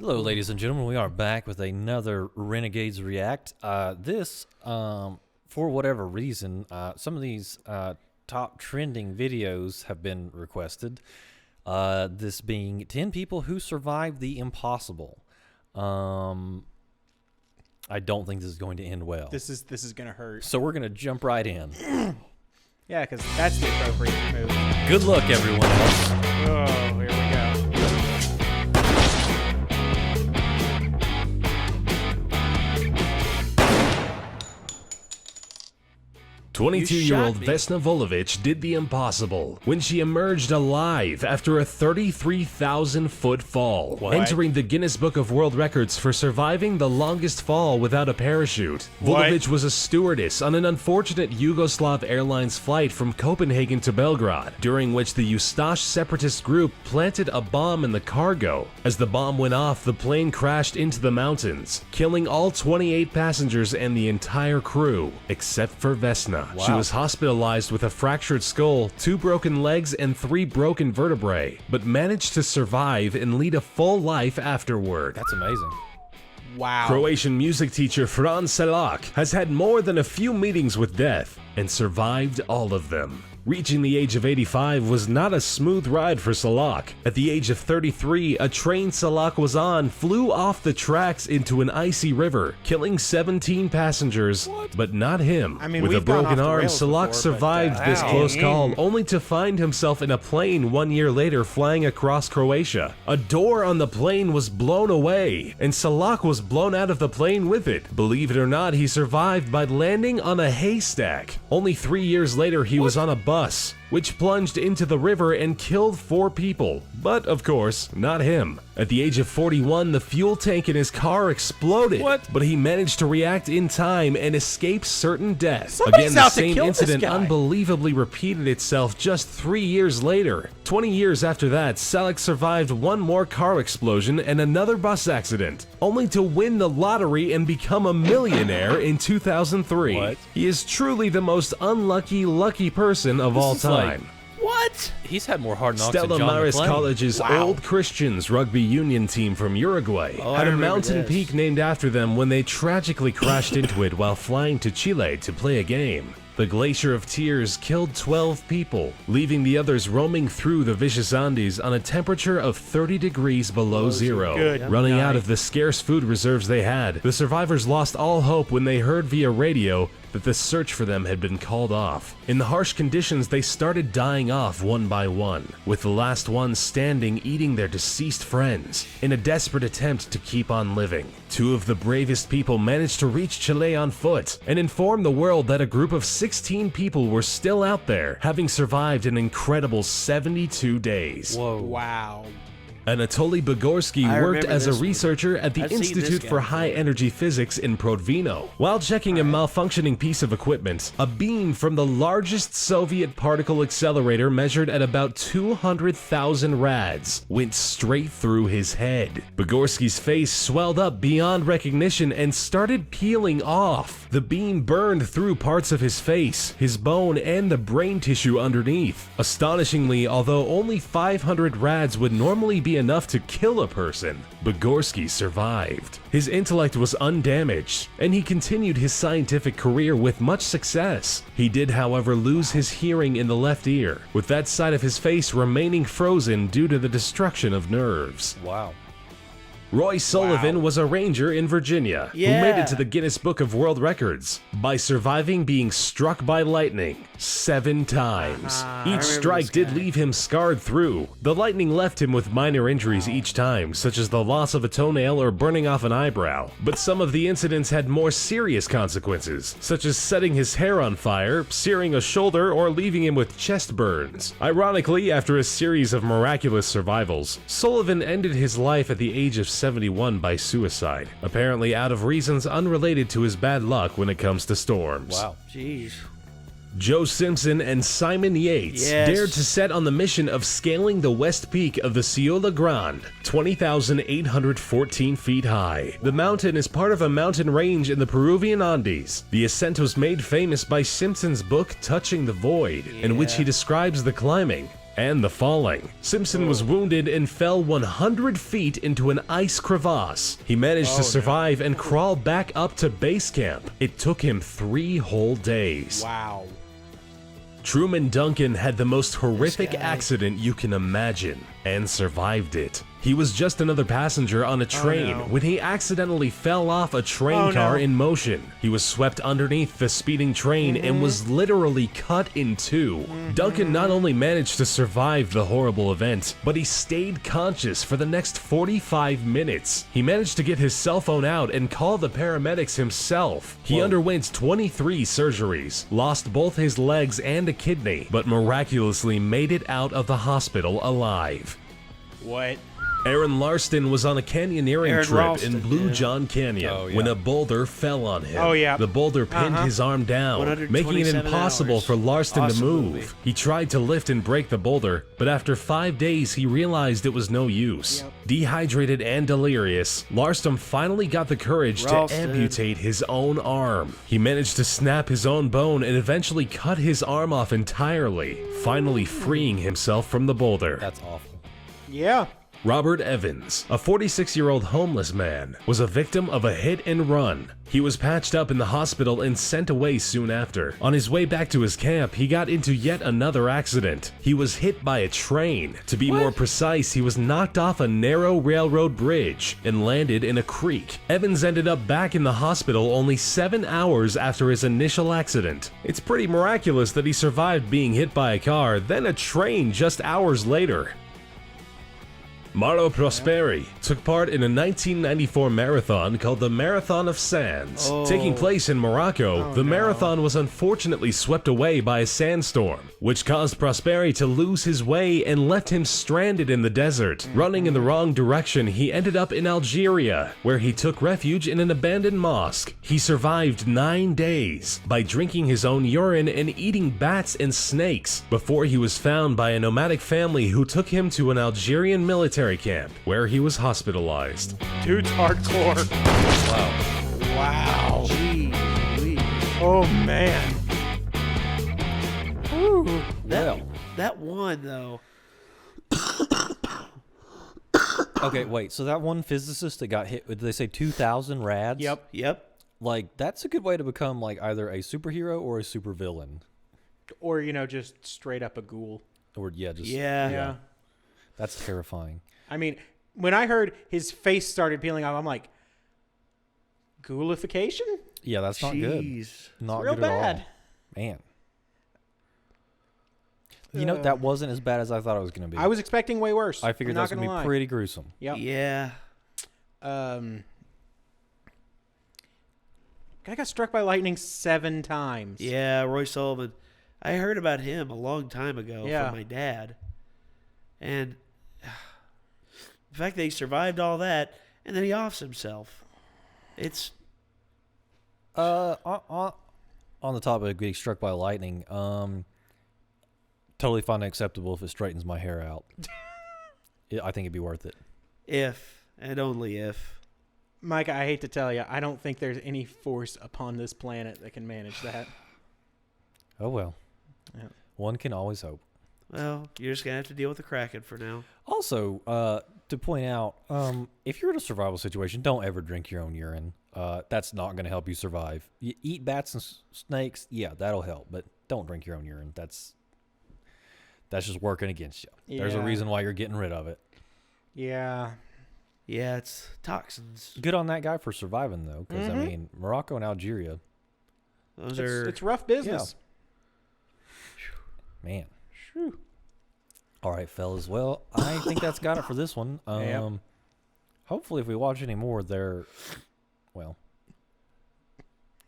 Hello, ladies and gentlemen. We are back with another Renegades React. For whatever reason, some of these top trending videos have been requested. This being 10 people who survived the impossible. I don't think this is going to end well. This is gonna hurt. So we're gonna jump right in. Yeah, because that's the appropriate move. Good luck, everyone else. Oh, here we go. 22-year-old Vesna Vulovic did the impossible when she emerged alive after a 33,000-foot fall, entering the Guinness Book of World Records for surviving the longest fall without a parachute. Vulovic was a stewardess on an unfortunate Yugoslav Airlines flight from Copenhagen to Belgrade, during which the Ustash separatist group planted a bomb in the cargo. As the bomb went off, the plane crashed into the mountains, killing all 28 passengers and the entire crew, except for Vesna. Wow. She was hospitalized with a fractured skull, 2 broken legs, and 3 broken vertebrae, but managed to survive and lead a full life afterward. That's amazing. Wow. Croatian music teacher Fran Selak has had more than a few meetings with death and survived all of them. Reaching the age of 85 was not a smooth ride for Selak. At the age of 33, a train Selak was on flew off the tracks into an icy river, killing 17 passengers, but not him. I mean, with a we've gone broken off the arm, rails Selak before, survived but, this ow. close call, only to find himself in a plane 1 year later flying across Croatia. A door on the plane was blown away, and Selak was blown out of the plane with it. Believe it or not, he survived by landing on a haystack. Only 3 years later, he was on a bus, which plunged into the river and killed 4 people. But, of course, not him. At the age of 41, the fuel tank in his car exploded. But he managed to react in time and escape certain death. Somebody's Again, the out to same kill this incident guy. unbelievably repeated itself just 3 years later. 20 years after that, Selak survived 1 more car explosion and another bus accident, only to win the lottery and become a millionaire in 2003. He is truly the most lucky person of all time. What? He's had more hard knocks Stella than John Maris McClane. College's Old Christians rugby union team from Uruguay had a mountain peak named after them when they tragically crashed into it while flying to Chile to play a game. The Glacier of Tears killed 12 people, leaving the others roaming through the vicious Andes on a temperature of 30 degrees below zero. Running out of the scarce food reserves they had, the survivors lost all hope when they heard via radio that the search for them had been called off. In the harsh conditions, they started dying off one by one, with the last ones standing eating their deceased friends, in a desperate attempt to keep on living. 2 of the bravest people managed to reach Chile on foot and inform the world that a group of 16 people were still out there, having survived an incredible 72 days. Whoa. Wow. Anatoly Bugorsky worked as a researcher at the Institute for High Energy Physics in Prodvino. While checking a malfunctioning piece of equipment, a beam from the largest Soviet particle accelerator measured at about 200,000 rads went straight through his head. Bugorsky's face swelled up beyond recognition and started peeling off. The beam burned through parts of his face, his bone, and the brain tissue underneath. Astonishingly, although only 500 rads would normally be enough to kill a person, Bugorsky survived. His intellect was undamaged, and he continued his scientific career with much success. He did, however, lose his hearing in the left ear, with that side of his face remaining frozen due to the destruction of nerves. Wow. Roy Sullivan was a ranger in Virginia who made it to the Guinness Book of World Records by surviving being struck by lightning 7 times. Each strike did leave him scarred through. The lightning left him with minor injuries each time, such as the loss of a toenail or burning off an eyebrow. But some of the incidents had more serious consequences, such as setting his hair on fire, searing a shoulder, or leaving him with chest burns. Ironically, after a series of miraculous survivals, Sullivan ended his life at the age of 71 by suicide, apparently out of reasons unrelated to his bad luck when it comes to storms. Wow. Jeez. Joe Simpson and Simon Yates dared to set on the mission of scaling the west peak of the Ciudad Grande, 20,814 feet high. The mountain is part of a mountain range in the Peruvian Andes. The ascent was made famous by Simpson's book Touching the Void, in which he describes the climbing. and the falling. Simpson was wounded and fell 100 feet into an ice crevasse. He managed to survive and crawl back up to base camp. It took him 3 whole days. Wow. Truman Duncan had the most horrific accident you can imagine and survived it. He was just another passenger on a train when he accidentally fell off a train car in motion. He was swept underneath the speeding train and was literally cut in 2. Duncan not only managed to survive the horrible event, but he stayed conscious for the next 45 minutes. He managed to get his cell phone out and call the paramedics himself. He underwent 23 surgeries, lost both his legs and a kidney, but miraculously made it out of the hospital alive. What? Aaron Larsen was on a canyoneering trip in Blue John Canyon when a boulder fell on him. The boulder pinned his arm down, making it impossible for Larsen to move. He tried to lift and break the boulder, but after 5 days he realized it was no use. Dehydrated and delirious, Larsen finally got the courage to amputate his own arm. He managed to snap his own bone and eventually cut his arm off entirely, finally freeing himself from the boulder. That's awful. Yeah. Robert Evans, a 46-year-old homeless man, was a victim of a hit and run. He was patched up in the hospital and sent away soon after. On his way back to his camp, he got into yet another accident. He was hit by a train. To be more precise, he was knocked off a narrow railroad bridge and landed in a creek. Evans ended up back in the hospital only 7 hours after his initial accident. It's pretty miraculous that he survived being hit by a car, then a train just hours later. Morrow Prosperi took part in a 1994 marathon called the Marathon of Sands. Taking place in Morocco, the marathon was unfortunately swept away by a sandstorm, which caused Prosperi to lose his way and left him stranded in the desert. Running in the wrong direction, he ended up in Algeria, where he took refuge in an abandoned mosque. He survived 9 days by drinking his own urine and eating bats and snakes before he was found by a nomadic family who took him to an Algerian military camp where he was hospitalized. Dude's hardcore. Wow. Gee, Oh man. Whew. that one though. Okay, wait. So that one physicist that got hit, did they say 2,000 rads? Yep. Like, that's a good way to become, like, either a superhero or a supervillain. Or, just straight up a ghoul. Or, just... Yeah. That's terrifying. I mean, when I heard his face started peeling off, I'm like, ghoulification? Yeah, that's not good. Jeez. Not Real good bad. at all. Man. That wasn't as bad as I thought it was going to be. I was expecting way worse. I figured that was going to be pretty gruesome. Yep. Yeah. Guy got struck by lightning 7 times. Yeah, Roy Sullivan. I heard about him a long time ago from my dad. And the fact that he survived all that and then he offs himself. It's on the topic of getting struck by lightning, totally find it acceptable if it straightens my hair out. I think it'd be worth it. if and only if. Mike, I hate to tell you, I don't think there's any force upon this planet that can manage that. Oh, well. Yeah. One can always hope. Well, you're just going to have to deal with the Kraken for now. Also, to point out, if you're in a survival situation, don't ever drink your own urine. That's not going to help you survive. You eat bats and snakes, yeah, that'll help, but don't drink your own urine. That's just working against you. Yeah. There's a reason why you're getting rid of it. Yeah. Yeah, it's toxins. Good on that guy for surviving, though, because, I mean, Morocco and Algeria. It's rough business. Yeah. Man. Whew. All right, fellas. Well, I think that's got it for this one. Hopefully, if we watch any more, they're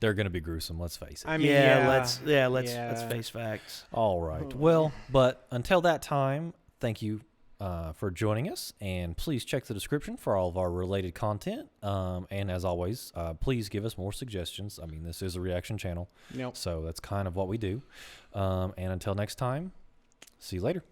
going to be gruesome. Let's face it. I mean, let's face facts. All right. Well, but until that time, thank you for joining us, and please check the description for all of our related content. And as always, please give us more suggestions. I mean, this is a reaction channel, so that's kind of what we do. And until next time, see you later.